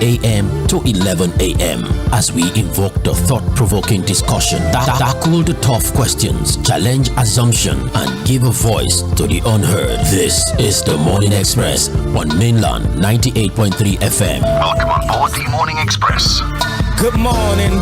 a.m. to 11 a.m. as we invoke the thought-provoking discussion, tackle the tough questions, challenge assumption, and give a voice to the unheard. This is the Morning Express on Mainland 98.3 FM. Welcome on board the Morning Express. Good morning.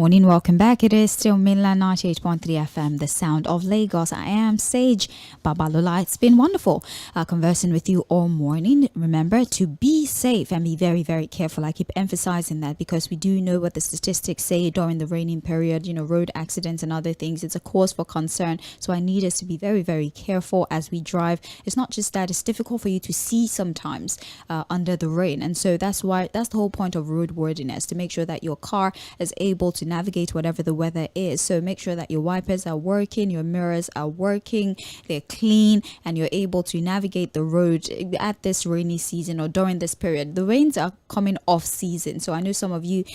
Morning, welcome back. It is still Mainland 98.3 FM, the sound of Lagos. I am Sage Babalola. It's been wonderful conversing with you all morning. Remember to be safe and be very, very careful. I keep emphasizing that because we do know what the statistics say during the raining period, road accidents and other things. It's a cause for concern. So I need us to be very, very careful as we drive. It's not just that, it's difficult for you to see sometimes under the rain. And so that's the whole point of roadworthiness, to make sure that your car is able to navigate whatever the weather is. So make sure that your wipers are working, your mirrors are working, they're clean, and you're able to navigate the road at this rainy season or during this period. The rains are coming off season, so I know some of your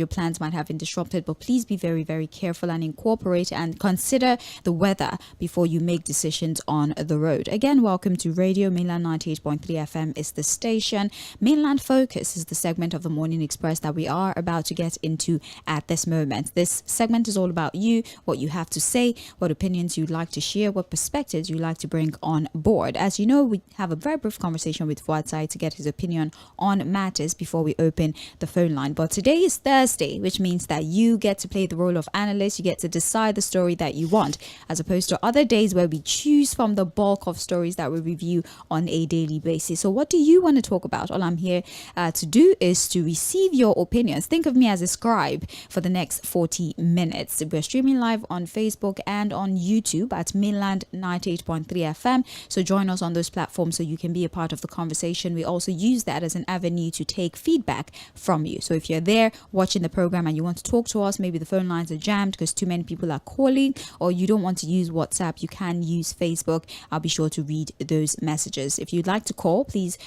plans might have been disrupted, but please be very, very careful and incorporate and consider the weather before you make decisions on the road. Again, welcome to Radio Mainland 98.3 FM is the station. Mainland Focus is the segment of the Morning Express that we are about to get into at this moment. This segment is all about you, what you have to say, what opinions you'd like to share, what perspectives you'd like to bring on board. As you know, we have a very brief conversation with Fᴜʟᴏ to get his opinion on matters before we open the phone line. But today is Thursday, which means that you get to play the role of analyst. You get to decide the story that you want, as opposed to other days where we choose from the bulk of stories that we review on a daily basis. So what do you want to talk about? All I'm here to do is to receive your opinions. Think of me as a scribe for the next 40 minutes. We're streaming live on Facebook and on YouTube at Mainland 98.3 FM. So join us on those platforms so you can be a part of the conversation. We also use that as an avenue to take feedback from you. So if you're there watching the program and you want to talk to us, maybe the phone lines are jammed because too many people are calling, or you don't want to use WhatsApp, you can use Facebook. I'll be sure to read those messages. If you'd like to call, please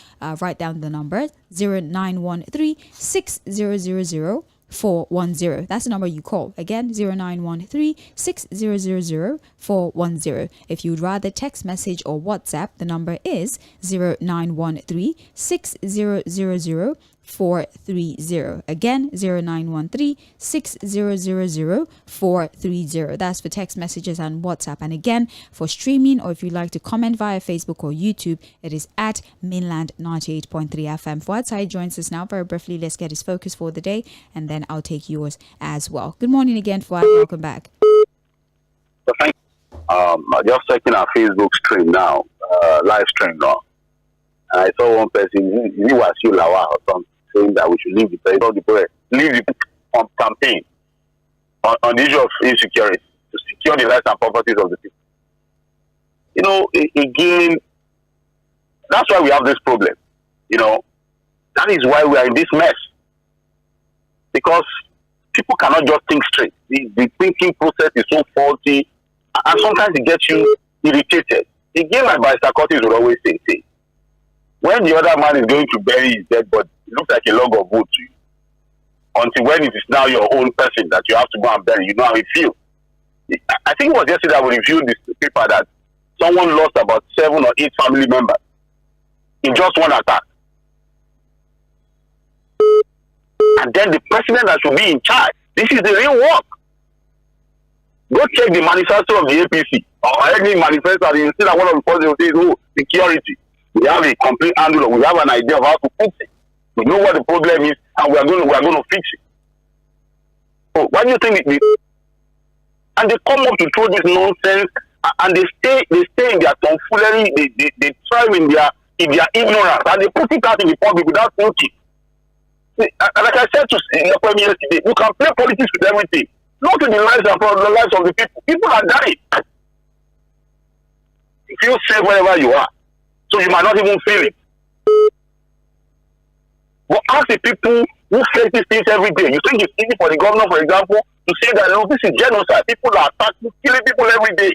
write down the number 0913 6000 410. That's the number you call. Again, 0913 6000 410. If you'd rather text message or WhatsApp, the number is 0913 6000 430. Again, 0913 6000 430. That's for text messages and WhatsApp. And again, for streaming, or if you'd like to comment via Facebook or YouTube, it is at Mainland 98.3 FM. Fᴜʟᴏ joins us now. Very briefly, let's get his focus for the day, and then I'll take yours as well. Good morning again, Fᴜʟᴏ. Welcome back. Thank you. I'm just checking our Facebook stream now, live stream now. And I saw one person, he was you Lawa or something, saying that we should leave the campaign on the issue of insecurity to secure the rights and properties of the people. Again, that's why we have this problem. That is why we are in this mess. Because people cannot just think straight. The thinking process is so faulty, and sometimes it gets you irritated. Again, like Barrister Curtis would always say, when the other man is going to bury his dead body, it looks like a log of wood to you. Until when it is now your own person that you have to go and bury, you know how it feels. I think it was yesterday we reviewed this paper that someone lost about 7 or 8 family members in just one attack. And then the president that should be in charge. This is the real work. Go check the manifesto of the APC or any manifesto, and you see that one of the first things is security. We have a complete handle. We have an idea of how to fix it. We know what the problem is, and we are going to fix it. So why do you think and they come up to throw this nonsense, and they stay in their tomfoolery. They thrive in their ignorance, and they put it out in the public without thinking. Like I said to Ḥᴏᴜ yesterday, you can play politics with everything. Not to the lives of the people. People are dying. You feel safe wherever you are. So you might not even feel it. But ask the people who face these things every day. You think it's easy for the governor, for example, to say that, no, this is genocide. People are attacking, killing people every day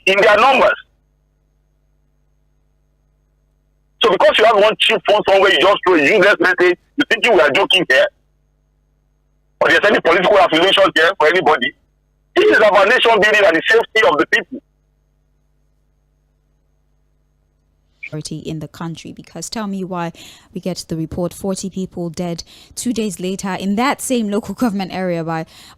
in their numbers. So because you have one cheap phone somewhere, you just throw a useless message, you thinking we are joking here? Or there's any political affiliation here for anybody? This is about nation building and the safety of the people. In the country, because tell me why we get the report 40 people dead 2 days later in that same local government area,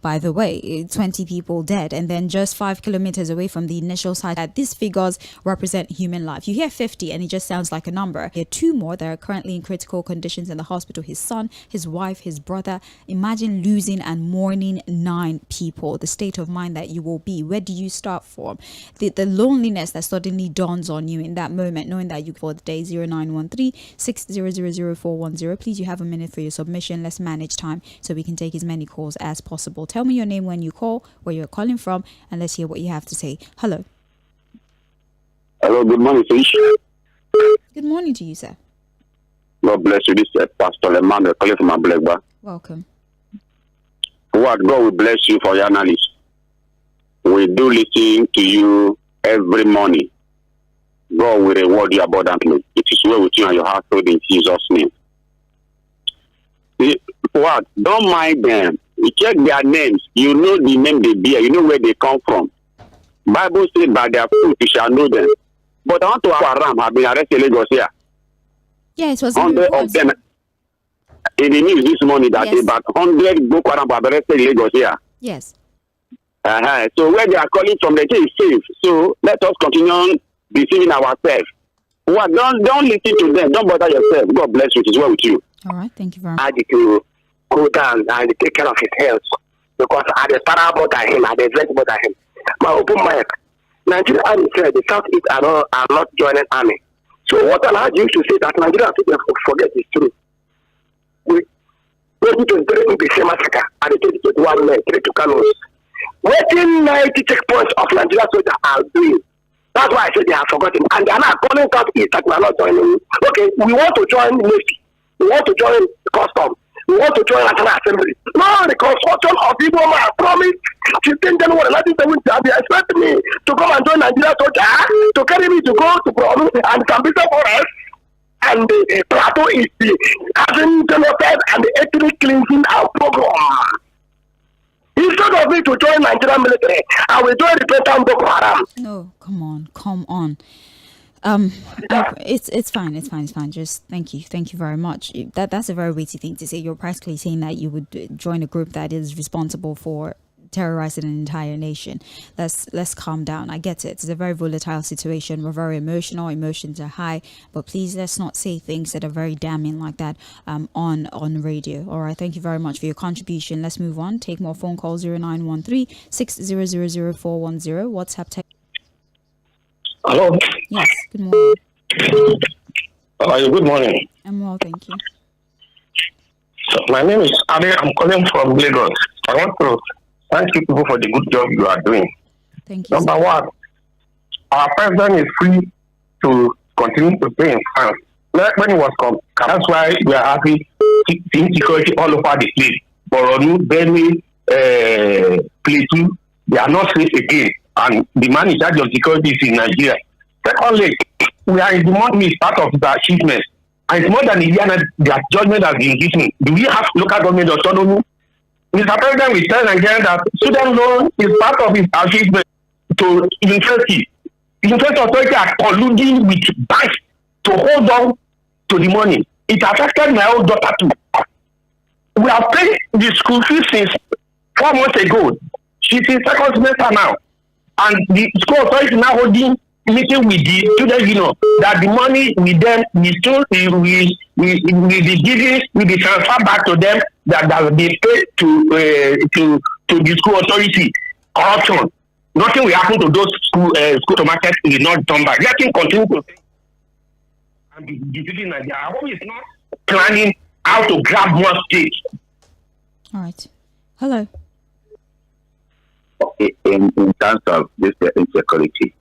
by the way, 20 people dead, and then just 5 kilometers away from the initial site that these figures represent human life. You hear 50 and it just sounds like a number. Here 2 more that are currently in critical conditions in the hospital, his son, his wife, his brother. Imagine losing and mourning 9 people. The state of mind that you will be. Where do you start from? The loneliness that suddenly dawns on you in that moment, knowing that you for the day. 0913-6000410. Please, you have a minute for your submission. Let's manage time so we can take as many calls as possible. Tell me your name when you call, where you're calling from, and let's hear what you have to say. Hello. Hello, good morning, Fish. Good morning to you, sir. God bless you. This is Pastor Emmanuel calling from Ablegba. Welcome. God will bless you for your analysis. We do listen to you every morning. God will reward you abundantly. It is well with you and your household in Jesus' name. Don't mind them. You check their names. You know the name they bear. You know where they come from. Bible says by their fruit you shall know them. But I want to Haram have been arrested in Lagos here. Yeah, it was 100 of them. In the news this morning that about 100 Boko Haram have arrested in Lagos here. Yes. So where they are calling from, they say it's safe. So let us continue deceiving ourselves. Don't listen to them. Don't bother yourself. God bless you. It is well with you. All right. Thank you very much. I need to go down and take care of his health because I dey para about him. I dey vex about him. My open mind. Nigerian army said the Southeast are not joining army. So what allowed you to say that Nigeria people forget is true? We 2023 will be same massacre at the 2021 men, 3 to Kanos. Waiting 90 checkpoints of Nigeria soldiers are doing. That's why I said they have forgotten. And they are not calling Southeast that we are not joining. Okay, we want to join Navy. We want to join Custom. We want to join National Assembly. No, the construction of people man promised 15 January 1970. They expect me to come and join Nigeria soldiers to carry me to go to Brom and Sambisa Forest. And the plateau is the having genocide and the ethnic cleansing and program. Instead of me to join Nigerian military, I will join the President Boko Haram. No, come on. It's fine. Just thank you very much. That's a very weighty thing to say. You're practically saying that you would join a group that is responsible for terrorizing an entire nation. Let's calm down. I get it. It's a very volatile situation. We're very emotional. Emotions are high, but please let's not say things that are very damning like that on radio. All right. Thank you very much for your contribution. Let's move on. Take more phone calls. 0913-6000410. WhatsApp text. Hello. Yes. Good morning. Good morning. I'm well, thank you. So my name is Ade. I'm calling from Lagos. I want to thank you people for the good job you are doing. Thank you. Number one, our president is free to continue to stay in France. When he was come, that's why we are happy to see insecurity all over the place. Boronu, Benue, Plateau, they are not safe again. And the man in charge of security is in Nigeria. Secondly, we are in the money is part of the achievement. And it's more than a year that their judgment has been given. Do we have local government autonomy? Mr. President, we tell Nigerians that student loan is part of his achievement to university. University authority are colluding with banks to hold on to the money. It affected my own daughter too. We have paid the school fees since 4 months ago. She's in second semester now. And the school authority now holding meeting with the students, that the money with them we be giving, we be transferred back to them that will be paid to the school authority. Corruption. Nothing will happen to those school markets will not come back. Let him continue to and be defeating Nigeria. I hope he's not planning how to grab more states. All right. Hello. Okay, in terms of this insecurity,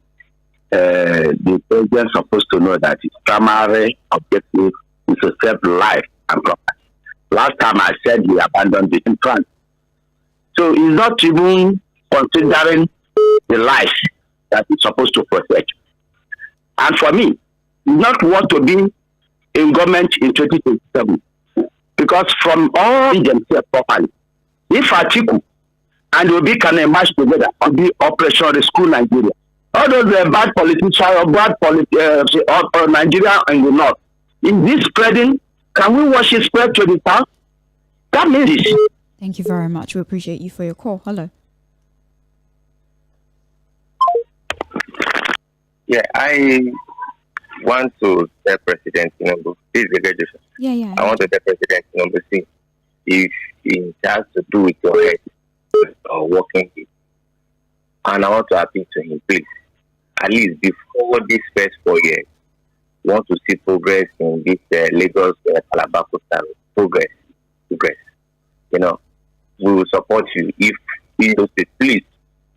the president is supposed to know that its primary objective is to save life and property. Last time I said we abandoned it in France. So he's not even considering the life that he's supposed to protect. And for me, he not want to be in government in 2027. Because from all themselves properly, if Atiku and Obi can match together on the Operation Rescue Nigeria, all those bad politicians or bad or Nigeria and the North, in this spreading, can we watch it spread to the south? That means it. Thank you very much. We appreciate you for your call. Hello. Yeah, I want to tell President Tinubu, this is a graduation. Yeah. I want to tell President Tinubu, see, if he has to do with your head or working with, and I want to appeal to him, please, at least before this first 4 years, we want to see progress in this Lagos Calabar Coastal progress. You know, we will support you if you say, please,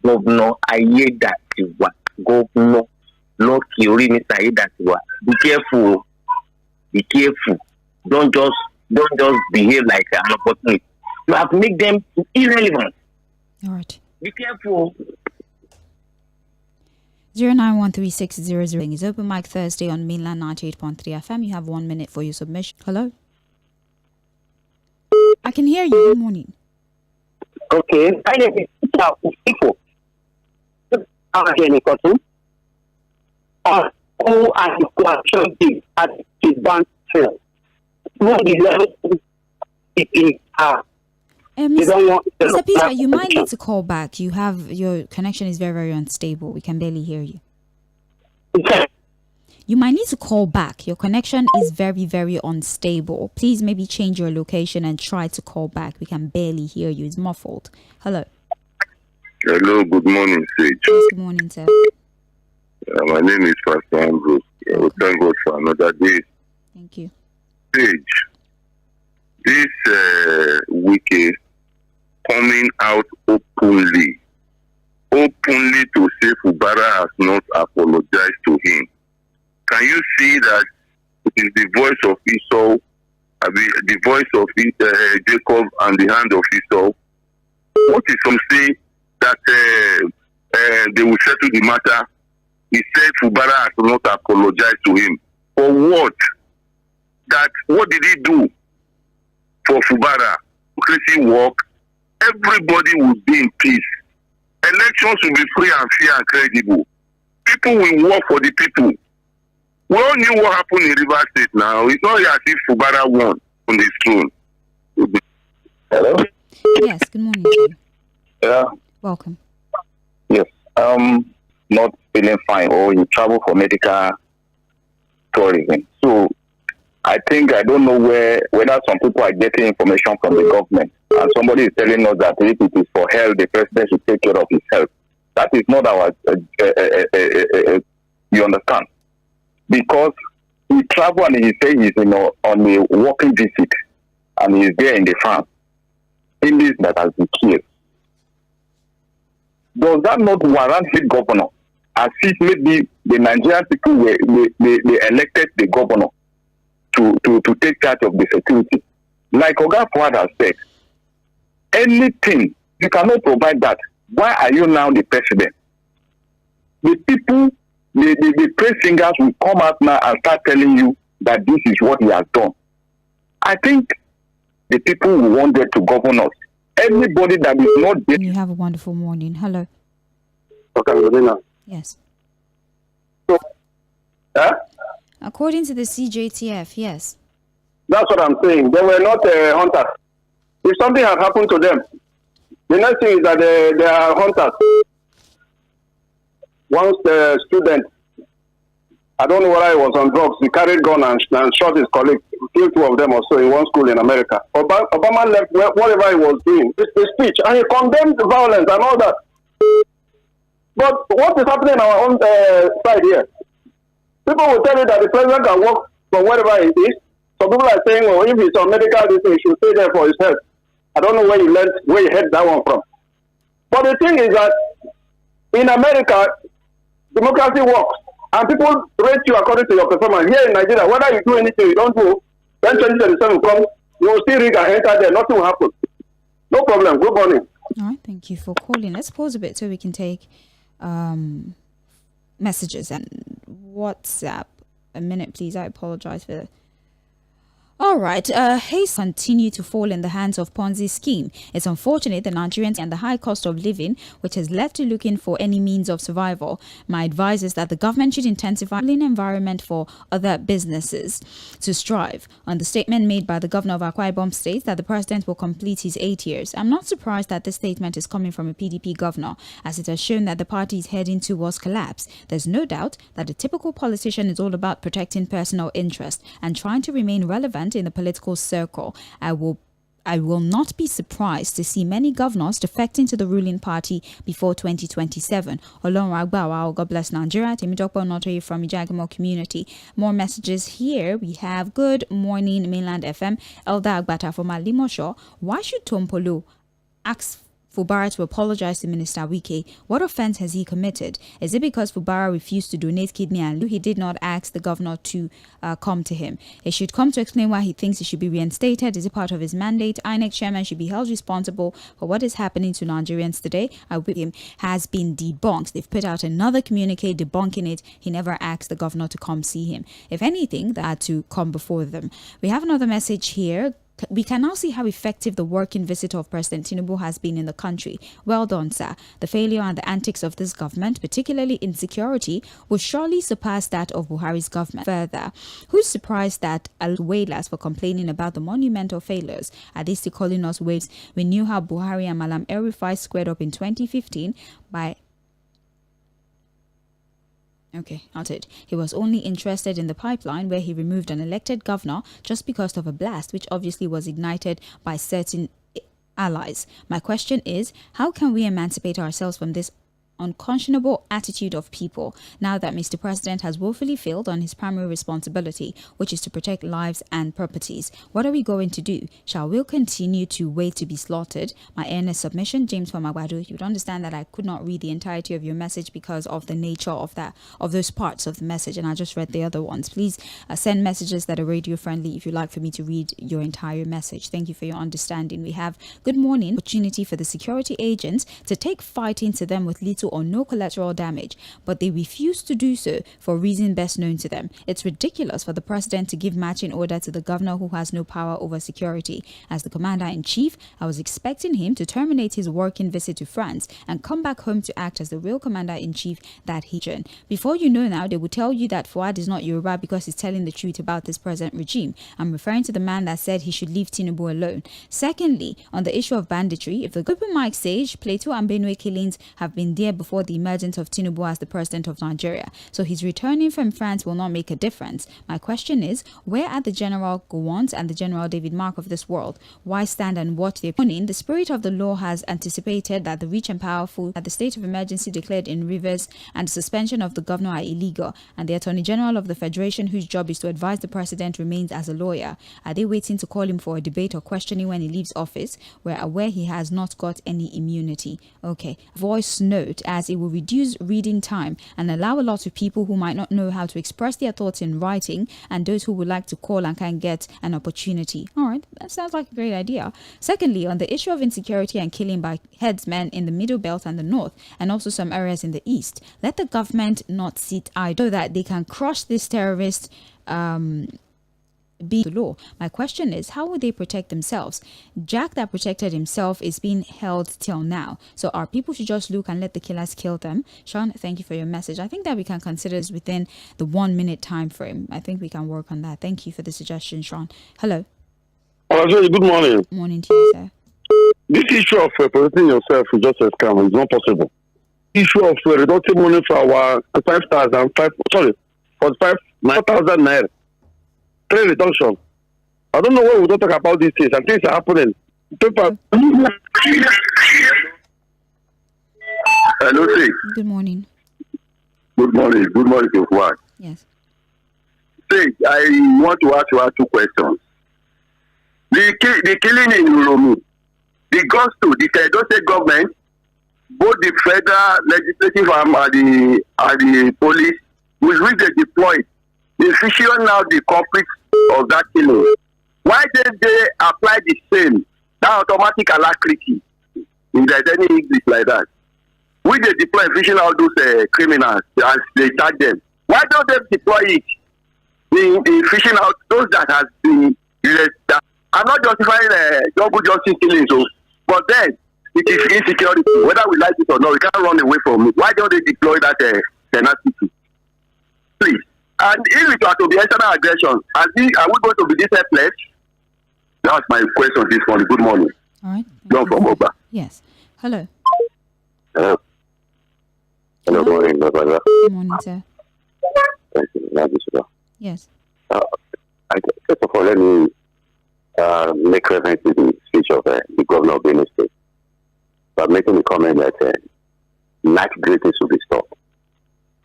Governor Ayedatiwa, Governor Lokiori Mr. Ayedatiwa, be careful. Be careful. Don't just behave like an opportunity. You have to make them irrelevant. All right. Be careful. 09136000 is open mic Thursday on mainland 98.3 FM. You have 1 minute for your submission. Hello. I can hear you. Good morning. Okay. My name is people. Who are the question at the bank fail? Who the level Mr. Peter, you might need to call back. Your connection is very, very unstable. We can barely hear you. You might need to call back. Your connection is very, very unstable. Please maybe change your location and try to call back. We can barely hear you. It's muffled. Hello. Hello, good morning, Sage. Yes, good morning, sir. My name is Pastor Ambrose. Thank God for another day. Thank you. Sage, this weekend coming out openly to say Fubara has not apologized to him. Can you see that it is the voice of Esau, the voice of Jacob and the hand of Esau? What is some say that they will settle the matter? He said Fubara has not apologized to him. For what? What did he do for Fubara? Democracy work. Everybody will be in peace. Elections will be free and fair and credible. People will work for the people. We all knew what happened in River State now. It's not as if Fubara won on his throne. Hello? Yes, good morning, sir. Yeah. Welcome. Yes. Not feeling fine, or you travel for medical tourism. So I don't know whether some people are getting information from the government, and somebody is telling us that if it is for health, the president should take care of his health. That is not our, you understand? Because he travel and he say he's on a working visit, and he's there in the farm. Indians that has been killed. Does that not warrant the governor? As if maybe the Nigerian people they elected the governor to take charge of the security. Like Oga Fuad has said, anything, you cannot provide that. Why are you now the president? The people, the praise singers will come out now and start telling you that this is what he has done. I think the people will want them to govern us. Anybody that is not... You have a wonderful morning. Hello. Okay, yes. So, according to the CJTF, yes. That's what I'm saying. They were not hunters. If something has happened to them, the next thing is that they are hunters. Once the student, I don't know whether he was on drugs, he carried gun and shot his colleague, killed 2 of them or so in one school in America. Obama left whatever he was doing, his speech, and he condemned the violence and all that. But what is happening on our own side here? People will tell you that the president can work from wherever he is. Some people are saying, well, if he's on medical, he should stay there for his health. I don't know where you heard that one from. But the thing is that in America, democracy works. And people rate you according to your performance. Here in Nigeria, whether you do anything, you don't do, when 2027 comes, you will still rig and enter there. Nothing will happen. No problem. Good morning. All right. Thank you for calling. Let's pause a bit so we can take messages and WhatsApp. A minute, please. I apologize for All right, haze continue to fall in the hands of Ponzi scheme. It's unfortunate the Nigerians and the high cost of living, which has left to looking for any means of survival. My advice is that the government should intensify the environment for other businesses to strive. On the statement made by the governor of Akwa Ibom states that the president will complete his 8 years. I'm not surprised that this statement is coming from a PDP governor, as it has shown that the party is heading towards collapse. There's no doubt that a typical politician is all about protecting personal interest and trying to remain relevant in the political circle. I will not be surprised to see many governors defecting to the ruling party before 2027. God bless Nigeria. Temitopo Notoyi from Ijagamo community. More messages here. We have good morning Mainland FM. Elder Agbata from Alimosho. Why should Tompolo ask Fubara to apologize to Minister Wike? What offense has he committed? Is it because Fubara refused to donate kidney and he did not ask the governor to come to him? He should come to explain why he thinks he should be reinstated. Is it part of his mandate? INEC chairman should be held responsible for what is happening to Nigerians today. Him has been debunked. They've put out another communique debunking it. He never asked the governor to come see him. If anything, they had to come before them. We have another message here. We can now see how effective the working visit of President Tinubu has been in the country. Well done, sir. The failure and the antics of this government, particularly in security, will surely surpass that of Buhari's government. Further, who's surprised that wailers for complaining about the monumental failures? Are they still calling us waves? We knew how Buhari and Malam El-Rufai squared up in 2015 by... Okay, noted. He was only interested in the pipeline where he removed an elected governor just because of a blast, which obviously was ignited by certain allies. My question is, how can we emancipate ourselves from this unconscionable attitude of people now that Mr. President has woefully failed on his primary responsibility, which is to protect lives and properties? What are we going to do? Shall we continue to wait to be slaughtered? My earnest submission, James from Agbado. You would understand that I could not read the entirety of your message because of the nature of those parts of the message, and I just read the other ones. Please send messages that are radio friendly if you'd like for me to read your entire message. Thank you for your understanding. We have good morning opportunity for the security agents to take fighting to them with little or no collateral damage, but they refuse to do so for a reason best known to them. It's ridiculous for the president to give matching order to the governor who has no power over security. As the commander-in-chief, I was expecting him to terminate his working visit to France and come back home to act as the real commander-in-chief that he should. Before you know now, they will tell you that Fuad is not Yoruba because he's telling the truth about this present regime. I'm referring to the man that said he should leave Tinubu alone. Secondly, on the issue of banditry, if the open mic sage, Plateau and Benue killings have been there before the emergence of Tinubu as the president of Nigeria, so his returning from France will not make a difference. My question is, where are the General Gowons and the General David Mark of this world? Why stand and watch their opponent? The spirit of the law has anticipated that the rich and powerful, that the state of emergency declared in Rivers and the suspension of the governor are illegal, and the Attorney General of the Federation, whose job is to advise the president, remains as a lawyer. Are they waiting to call him for a debate or questioning when he leaves office? We're aware he has not got any immunity. Okay, voice note, as it will reduce reading time and allow a lot of people who might not know how to express their thoughts in writing and those who would like to call and can get an opportunity. All right, that sounds like a great idea. Secondly, on the issue of insecurity and killing by headsmen in the Middle Belt and the North, and also some areas in the East, let the government not sit idle so that they can crush this terrorist be the law. My question is, how will they protect themselves? Jack that protected himself is being held till now. So our people should just look and let the killers kill them. Sean, thank you for your message. I think that we can consider this within the 1 minute time frame. I think we can work on that. Thank you for the suggestion, Sean. Hello. Good morning. Morning to you, sir. This issue of protecting yourself is just a scam. It's not possible. Issue of reducing money for our 4,000 naira. Trade reduction. I don't know why we don't talk about these things, and things are happening. Paper. Hello, sir. Good morning. Good morning. Good morning to everyone. Yes. Sir, I want to ask you 2 questions. The killing in Uromi, the goes to the Edo State government, both the federal legislative arm and the police, with which they deployed. The official now the culprits of that killing. Why did they apply the same, that automatic alacrity, if there's any English like that? We they deploy official all those criminals as they charge them. Why don't they deploy it? The official out those that has been I'm not justifying double justice killing, so, but then it is insecurity. Whether we like it or not, we can't run away from it. Why don't they deploy that tenacity? Please. And if it were to be external aggression, are we going to be this helpless? That's my question this morning. Good morning. All right. John from Oba. Yes. Hello. Hello. Hello, good morning, brother. Good morning, sir. Thank you. Yes. First of all, let me make reference to the speech of the governor of Benue State. But making the comment that night greetings should be stopped.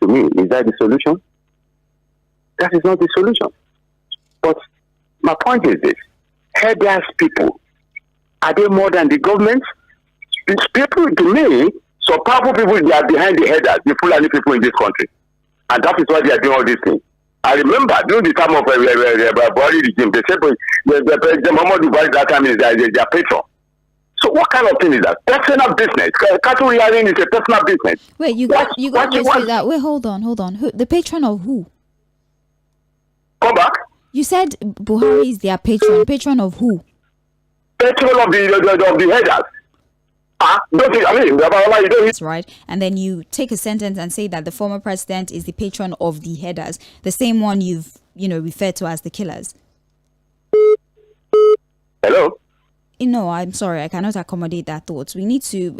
To me, is that the solution? That is not the solution. But my point is this. Headless people, are they more than the government? These people, to me, so powerful people, they are behind the headers, the Fulani people in this country. And that is why they are doing all these things. I remember during the time of Buhari regime, they said the Muhammadu Buhari that time is their patron. So what kind of thing is that? Personal business. Cattle rearing is a personal business. Wait, you got me say that. Wait, hold on. Who, the patron of who? Come back. You said Buhari is their patron. Patron of who? Patron of the headers. That's right. And then you take a sentence and say that the former president is the patron of the headers, the same one you've referred to as the killers. Hello. No, I'm sorry, I cannot accommodate that thought. We need to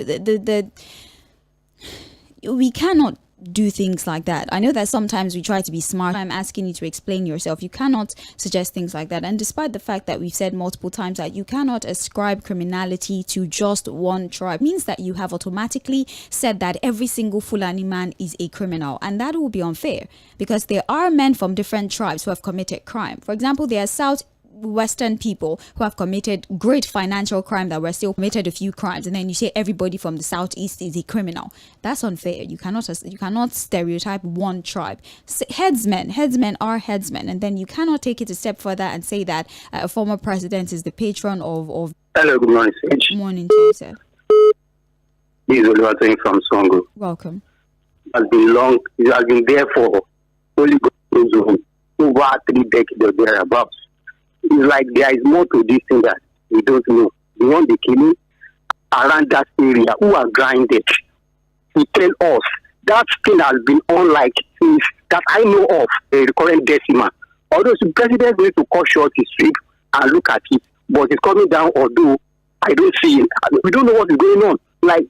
we cannot do things like that. I know that sometimes we try to be smart. I'm asking you to explain yourself. You cannot suggest things like that. And despite the fact that we've said multiple times that you cannot ascribe criminality to just one tribe, means that you have automatically said that every single Fulani man is a criminal. And that will be unfair because there are men from different tribes who have committed crime. For example, there are Southwestern people who have committed great financial crime that were still committed a few crimes, and then you say everybody from the Southeast is a criminal. That's unfair. You cannot stereotype one tribe. Headsmen are headsmen, and then you cannot take it a step further and say that a former president is the patron of. Hello, good morning, Sage. Good morning to you, sir. This is Oluwatoyin from Songo. Welcome. It has been there for only over 3 decades or thereabouts. It's like there is more to this thing that we don't know. We want the killing around that area who are grinded. He tell us that thing has been unlike things that I know of, the current decimal. Although the president needs to cut short his trip and look at it, but it's coming down, although I don't see it. We don't know what is going on. Like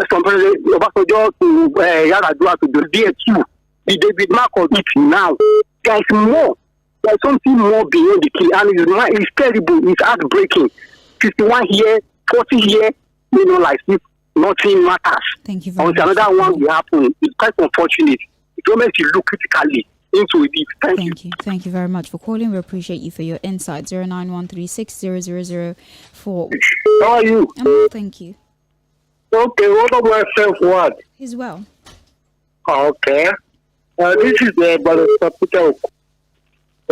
from President Obasanjo to Yaradua to the DA2, the David Mark of it now. There is more. There's something more beyond the kill, and it's terrible. It's heartbreaking. 51 here, 40 here, like if nothing matters. Thank you very much. Another one will happen. It's quite unfortunate. The government should look critically into it. Thank you. Thank you very much for calling. We appreciate you for your insight. 091360004. How are you? I'm well, thank you. Okay, what of myself? What? He's well. Okay. This is the Barrister.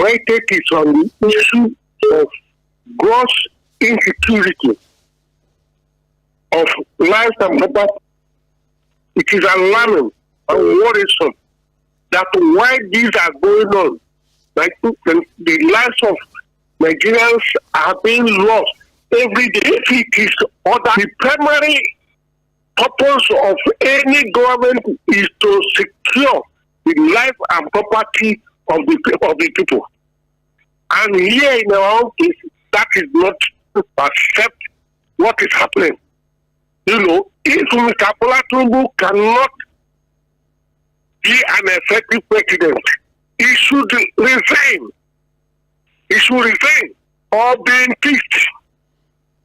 My take is on the issue of gross insecurity of life and property. It is alarming and worrisome that while these are going on, like the lives of Nigerians are being lost every day. If it is the primary purpose of any government is to secure the life and property of the people. And here in our own case, that is not to accept what is happening. If Mr. Bola Tinubu cannot be an effective president, he should resign. He should resign or be impeached.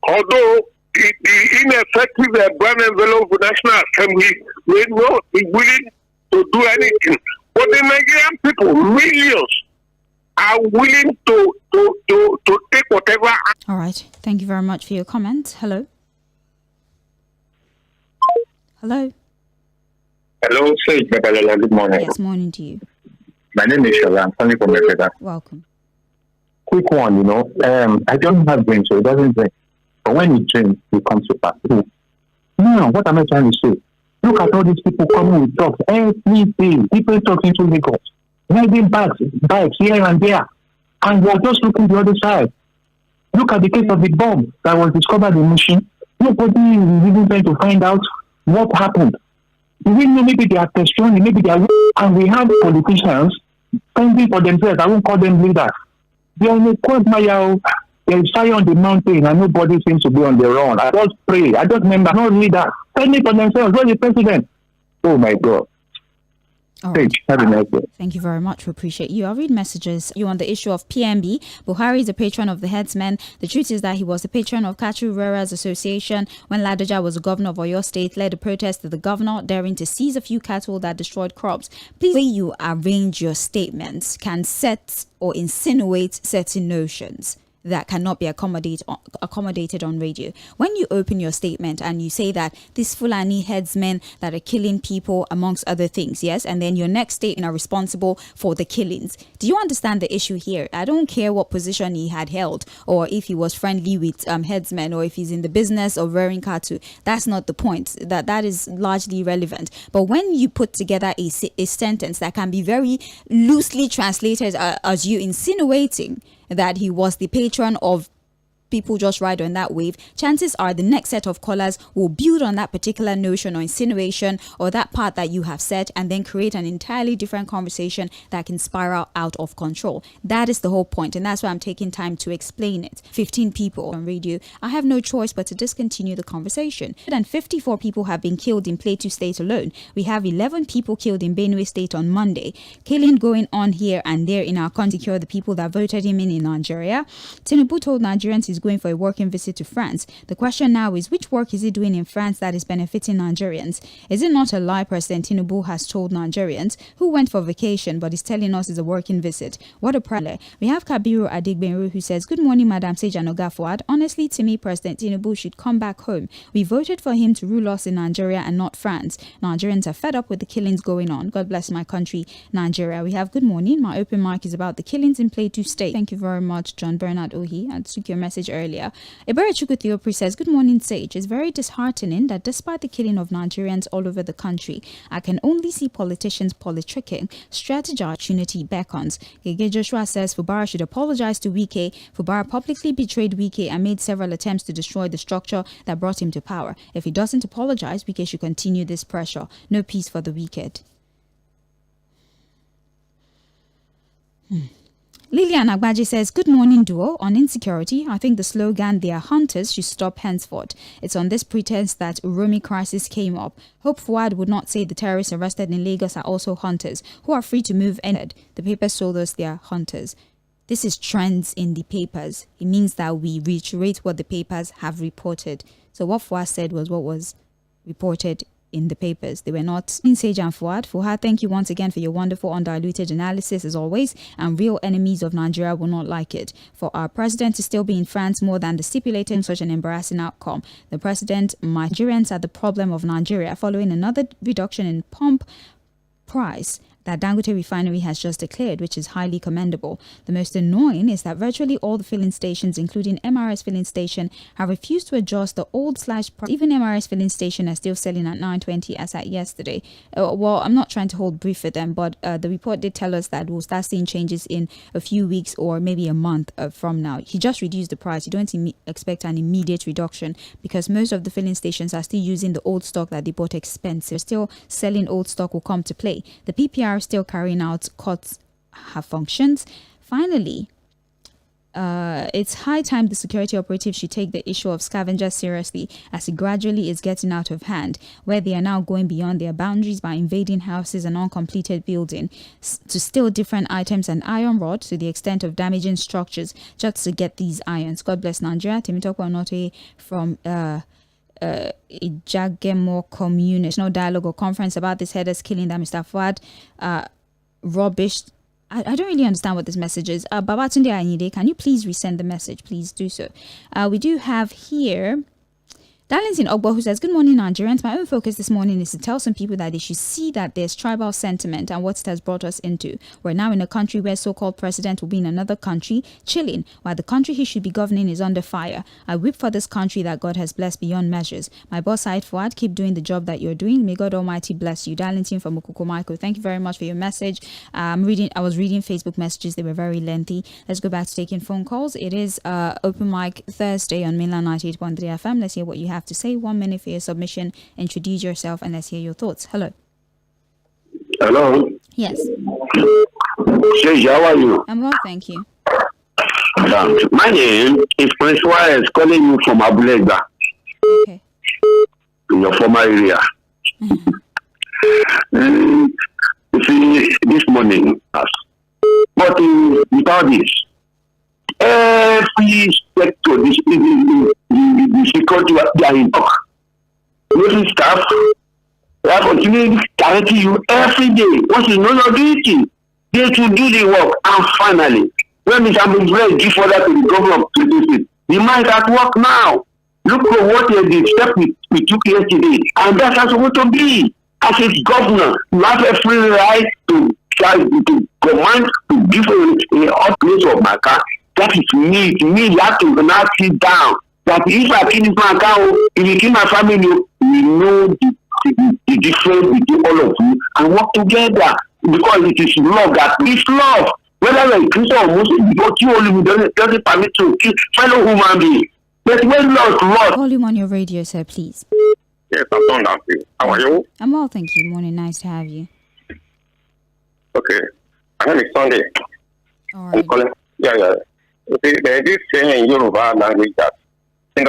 Although the ineffective brand envelope of the National Assembly may not be willing to do anything. But the Nigerian people, millions, are willing to take whatever. All right. Thank you very much for your comment. Hello. Hello. Hello, Sage. Good morning. Yes, morning to you. My name is Shola. I'm calling from Africa. Welcome. Quick one, I don't have brain, so it doesn't drink. But when you drink, it comes to pass. Now, what am I trying to say? Look at all these people coming with trucks every day. People talking to Lagos, riding bikes here and there, and we're just looking the other side. Look at the case of the bomb that was discovered in Mushin. Nobody is even trying to find out what happened. We know maybe they are testimony, maybe they are, and we have politicians standing for themselves. I won't call them leaders. They are in a quagmire. There is fire on the mountain, and nobody seems to be on the run. I just pray. I just remember, no leader standing for themselves. Where's the president? Oh my God. Right. Have a nice day. Thank you very much. We appreciate you. I'll read messages. You on the issue of PMB. Buhari is a patron of the headsmen. The truth is that he was the patron of Cattle Rearers Association when Ládọjà was the governor of Oyo State, led a protest to the governor, daring to seize a few cattle that destroyed crops. Please, the way you arrange your statements can set or insinuate certain notions that cannot be accommodated on radio. When you open your statement and you say that these Fulani headsmen that are killing people amongst other things, yes, and then your next statement are responsible for the killings. Do you understand the issue here? I don't care what position he had held or if he was friendly with headsmen or if he's in the business of rearing cattle. That's not the point. That is largely irrelevant. But when you put together a sentence that can be very loosely translated as you insinuating that he was the patron of people just ride on that wave, chances are the next set of callers will build on that particular notion or insinuation or that part that you have said and then create an entirely different conversation that can spiral out of control. That is the whole point, and that's why I'm taking time to explain it. 15 people on radio. I have no choice but to discontinue the conversation. And 54 people have been killed in Plateau State alone. We have 11 people killed in Benue State on Monday. Killing going on here and there in our country to secure the people that voted him in Nigeria. Tinubu told Nigerians he's going for a working visit to France. The question now is, which work is he doing in France that is benefiting Nigerians? Is it not a lie President Tinubu has told Nigerians who went for vacation but is telling us it's a working visit? What a problem. We have Kabiru Adegbenru who says, good morning, Madam Sage and Oga Fuad. Honestly, to me, President Tinubu should come back home. We voted for him to rule us in Nigeria and not France. Nigerians are fed up with the killings going on. God bless my country, Nigeria. We have good morning. My open mic is about the killings in Plateau State. Thank you very much, John Bernard Ohi. I took your message earlier. Ebere says, good morning, Sage. It's very disheartening that despite the killing of Nigerians all over the country, I can only see politicians politicking. Strategy opportunity beckons. Gege Joshua says Fubara should apologize to Wike. Fubara publicly betrayed Wike and made several attempts to destroy the structure that brought him to power. If he doesn't apologize, Wike should continue this pressure. No peace for the wicked. Lilian Agbaji says, good morning, duo. On insecurity, I think the slogan, they are hunters, should stop henceforth. It's on this pretense that Uromi crisis came up. Hope Fuad would not say the terrorists arrested in Lagos are also hunters, who are free to move anywhere. The papers told us they are hunters. This is trends in the papers. It means that we reiterate what the papers have reported. So what Fuad said was what was reported in the papers. They were not. Sage and Fuad. Fuad, thank you once again for your wonderful undiluted analysis as always, and real enemies of Nigeria will not like it. For our president to still be in France more than the stipulated such an embarrassing outcome. The president, Nigerians are the problem of Nigeria following another reduction in pump price that Dangote refinery has just declared, which is highly commendable. The most annoying is that virtually all the filling stations, including MRS filling station, have refused to adjust the old slash price. Even MRS filling station are still selling at $9.20 as at yesterday. Well, I'm not trying to hold brief for them, but the report did tell us that we'll start seeing changes in a few weeks or maybe a month from now. He just reduced the price. You don't expect an immediate reduction because most of the filling stations are still using the old stock that they bought expensive. Still selling old stock will come to play. The PPR still carrying out cuts have functions. Finally, it's high time the security operatives should take the issue of scavengers seriously as it gradually is getting out of hand, where they are now going beyond their boundaries by invading houses and uncompleted buildings to steal different items and iron rod to the extent of damaging structures just to get these irons. God bless Nigeria. Temitope Onote from Ijagemo community. No dialogue or conference about this headers killing that Mr. Fuad rubbish. I don't really understand what this message is. Babatunde Ayinde, can you please resend the message? Please do so. We do have here Darlington Ogbo, who says, good morning, Nigerians. My own focus this morning is to tell some people that they should see that there's tribal sentiment and what it has brought us into. We're now in a country where so-called president will be in another country chilling, while the country he should be governing is under fire. I weep for this country that God has blessed beyond measures. My boss, Said Fuad, keep doing the job that you're doing. May God Almighty bless you. Darlington from Okoko Michael, thank you very much for your message. I was reading Facebook messages. They were very lengthy. Let's go back to taking phone calls. It is Open Mic Thursday on Mainland 98.3 FM. Let's hear what you have to say. 1 minute for your submission. Introduce yourself and let's hear your thoughts. Hello. Hello. Yes. Sage, how are you? I'm well, thank you. My name is M쏘ɪᴜᴜ calling you from Abulega. Okay. In your former area. You see, this morning, but without this, every sector, the security, they are in talk. Military staff, they are continuing directing you every day. Once you know your duty, they should do the work. And finally, when Mr. Mzoɪᴜᴜ give further to the government to do it, the mind at work now. Look at what the step we took yesterday, and that's how it's supposed to be. As a governor, you have a free right to try to command to give a hot place of my car. That is me. To me, you have to now sit down. That if I kill this man, if you kill my family, we know the difference between all of you and work together. Because it is love that is love. Whether you're a Christian or Muslim, because you only doesn't permit to kill fellow human beings. But when love, Volume on your radio, sir, please. Yes, I'm done now. How are you? I'm well, thank you. Morning, nice to have you. Okay. My name is Sunday. All I'm right. calling. Yeah. You see, there is this saying in Yoruba language that so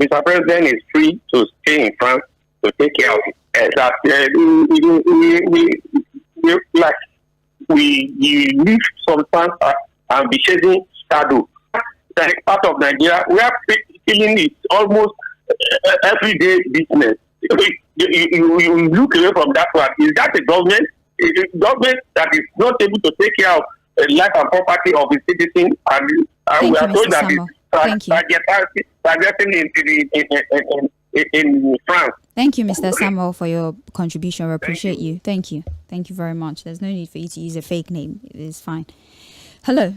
Mr. President is free to stay in France to take care of it. That we live sometimes and be chasing shadow. That is part of Nigeria. We are feeling it almost everyday business. You look away from that one. Is that a government? Is it government that is not able to take care of life and property of its citizens? And we are told that it's targeting in France. Thank you, Mr. Samuel, for your contribution. We appreciate you. Thank you. Thank you very much. There's no need for you to use a fake name. It is fine. Hello.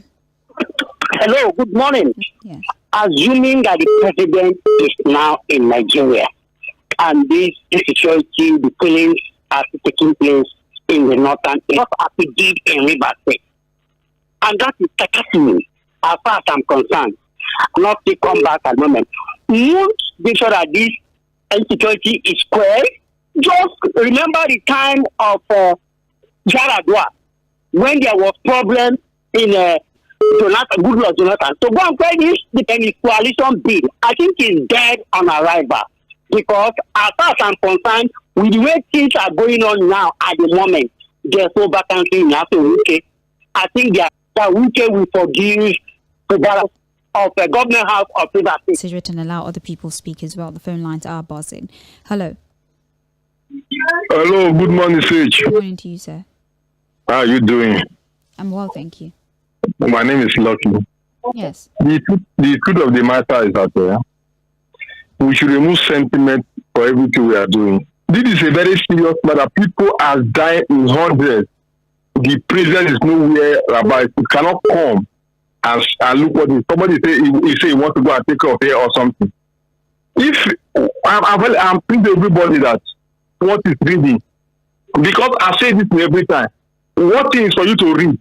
Hello, good morning. Yes. Assuming that the president is now in Nigeria and this insecurity, the killings are taking place in the northern, not as it did in Rivers State. And that is catastrophic as far as I'm concerned. Not to come back at the moment. Won't be sure that this insecurity is square. Just remember the time of Jaradua when there was problem in Jonathan, Goodluck Jonathan. So go and play this the coalition bill. I think it's dead on arrival. Because as far as I'm concerned, with the way things are going on now at the moment, there's no vacancy in UK. I think that UK will forgive the of the government house of privacy. And allow other people speak as well. The phone lines are buzzing. Hello. Hello, good morning, Sage. Good morning to you, sir. How are you doing? I'm well, thank you. My name is Lucky. Yes. The truth of the matter is that we should remove sentiment for everything we are doing. This is a very serious matter. People are dying in hundreds. The president is nowhere about. It cannot come and look what somebody say he wants to go and take care of it or something. If I'm thinking to everybody that what is reading, because I say this every time. One thing is for you to read,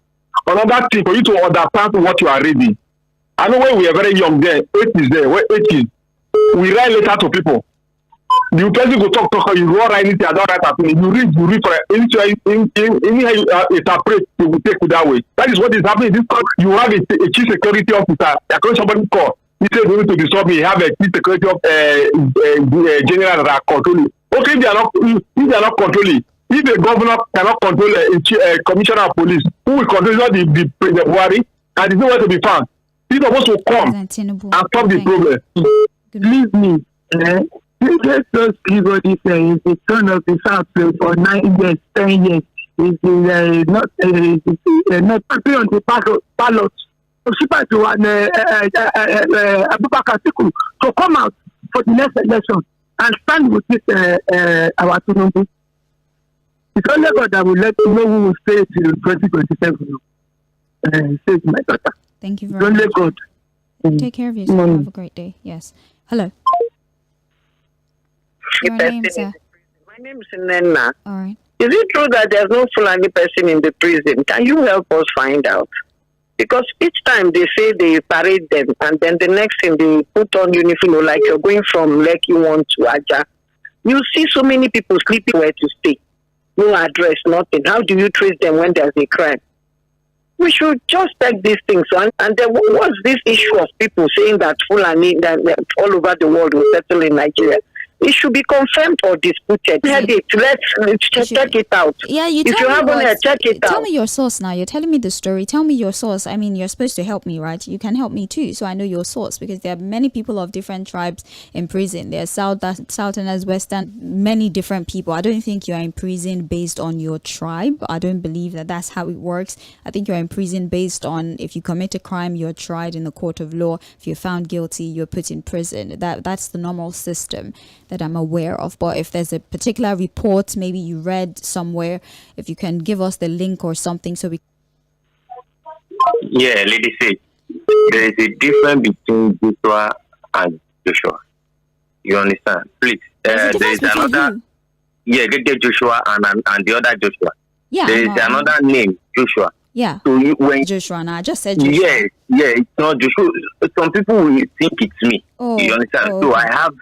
another thing for you to understand what you are reading. I know when we are very young there, 80s there, where 80s, we write letter to people. You person go talk, you don't write anything, I don't write at all. You read for interpret, you will take it that way. That is what is happening in this country. You have a chief security officer, somebody call. He said we need to dissolve me, have a chief security of general that are controlling. Okay, if they are not controlling, if the governor cannot control a commissioner of police, who will control not the Buhari, and it's nowhere to be found. He's supposed to come and stop the problem. Believe me, let's just give all this is the son of the South for 9 years, 10 years. It is not putting on the ballot. Osipatu and Abubakar Atiku to come out for the next election and stand with this our Tinubu. It's only God that will let you know who will stay till 2027. Says my daughter. Thank you It's very only much. God. Take care of yourself. Have a great day. Yes. Hello. Your name, sir? My name is Nenna. All right. Is it true that there's no Fulani person in the prison? Can you help us find out? Because each time they say they parade them, and then the next thing they put on uniform, like you're going from Lekki 1 to Aja. You see so many people sleeping where to stay. No address, nothing. How do you trace them when there's a crime? We should just take these things on. And then what's this issue of people saying that Fulani that all over the world will settle in Nigeria? It should be confirmed or disputed. Let's check it out. Yeah, you if tell you me haven't what, check it out. Tell me your source now. You're telling me the story. Tell me your source. I mean, you're supposed to help me, right? You can help me too, so I know your source, because there are many people of different tribes in prison. There's Southerners, Western, many different people. I don't think you're in prison based on your tribe. I don't believe that that's how it works. I think you're in prison based on if you commit a crime, you're tried in the court of law. If you're found guilty, you're put in prison. That's the normal system that I'm aware of. But if there's a particular report maybe you read somewhere, if you can give us the link or something so we... Yeah, lady say there is a difference between Joshua and Joshua. You understand? Please, there is another. Yeah, get Joshua and the other Joshua. Yeah, there is another name, Joshua. Yeah. So when Joshua, now I just said Joshua. Yeah, it's not Joshua. Some people will think it's me. Oh, you understand? oh, so okay. I have,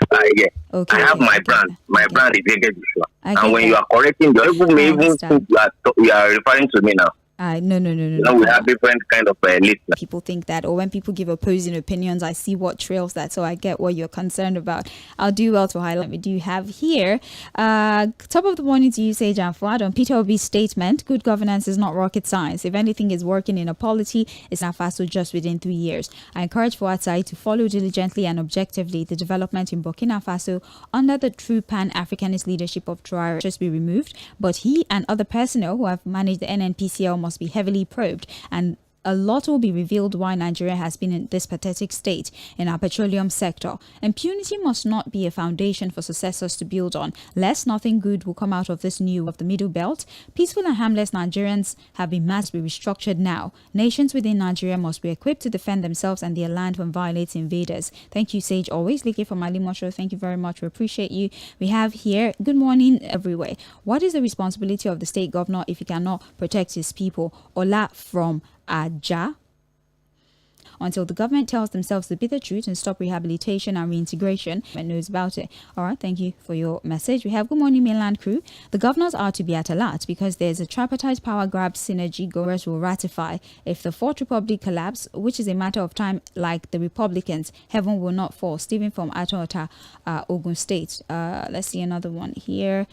Okay, I have my brand. that. My brand is Gege Joshua. I And when get you that. are correcting, people may even understand. think you are referring to me now. No. Now we have different kind of listeners. People think that, or when people give opposing opinions, I see what trails that, so I get what you're concerned about. I'll do well to highlight. We do have here, top of the morning to you, Sage and Fuad, on Peter Obi's statement, good governance is not rocket science. If anything is working in a polity, it's not faster just within 3 years. I encourage Fuad to follow diligently and objectively the development in Burkina Faso under the true Pan-Africanist leadership of Traoré just be removed, but he and other personnel who have managed the NNPCL must be heavily probed, and a lot will be revealed why Nigeria has been in this pathetic state in our petroleum sector. Impunity must not be a foundation for successors to build on, lest nothing good will come out of this new of the Middle Belt. Peaceful and harmless Nigerians have been massively restructured now. Nations within Nigeria must be equipped to defend themselves and their land from violent invaders. Thank you, Sage. Always Leke from Alimosho. Thank you very much. We appreciate you. We have here, good morning everywhere. What is the responsibility of the state governor if he cannot protect his people? Ola from Aja. Until the government tells themselves the bitter truth and stop rehabilitation and reintegration, and knows about it. All right, thank you for your message. We have good morning mainland crew. The governors are to be at alert because there's a tripartite power grab synergy Goers will ratify. If the Fourth Republic collapse, which is a matter of time, like the Republicans, heaven will not fall. Stephen from Atota, Ogun State. Let's see another one here.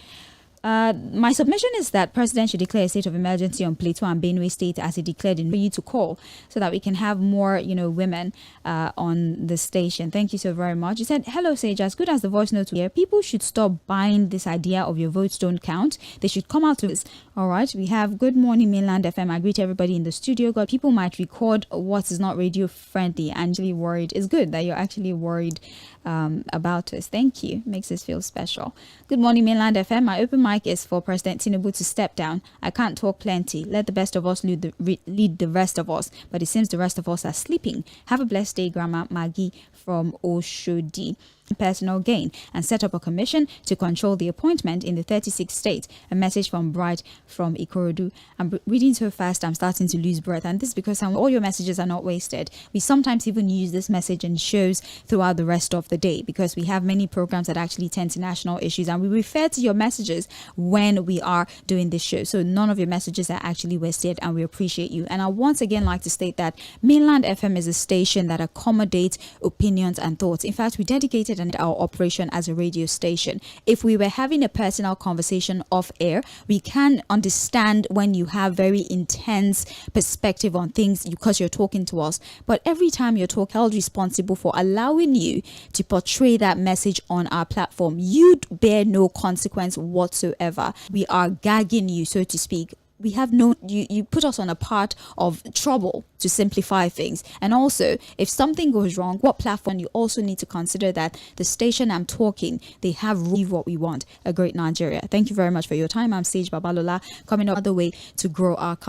My submission is that President should declare a state of emergency on Plateau and Benue State as he declared in for you to call so that we can have more, women on the station. Thank you so very much. You said, hello, Sage, as good as the voice note here, people should stop buying this idea of your votes don't count. They should come out to this. All right, we have good morning mainland FM. I greet everybody in the studio. God, people might record what is not radio friendly. Actually worried. It's good that you're actually worried about us. Thank you. Makes us feel special. Good morning mainland FM. My open mic is for President Tinubu to step down. I can't talk plenty. Let the best of us lead the rest of us. But it seems the rest of us are sleeping. Have a blessed day, Grandma Maggie from Oshodi. Personal gain and set up a commission to control the appointment in the 36 states. A message from Bright from Ikorodu. I'm reading so fast I'm starting to lose breath, and this is because all your messages are not wasted. We sometimes even use this message in shows throughout the rest of the day because we have many programs that actually tend to national issues, and we refer to your messages when we are doing this show. So none of your messages are actually wasted, and we appreciate you. And I once again like to state that Mainland FM is a station that accommodates opinions and thoughts. In fact, we dedicated our operation as a radio station. If we were having a personal conversation off air, we can understand when you have very intense perspective on things because you're talking to us. But every time you're held responsible for allowing you to portray that message on our platform, you'd bear no consequence whatsoever. We are gagging you, so to speak, we have no, you put us on a part of trouble to simplify things. And also, if something goes wrong, what platform, you also need to consider that the station I'm talking, they have really what we want, a great Nigeria. Thank you very much for your time. I'm Sage Babalola, coming up the way to grow our country.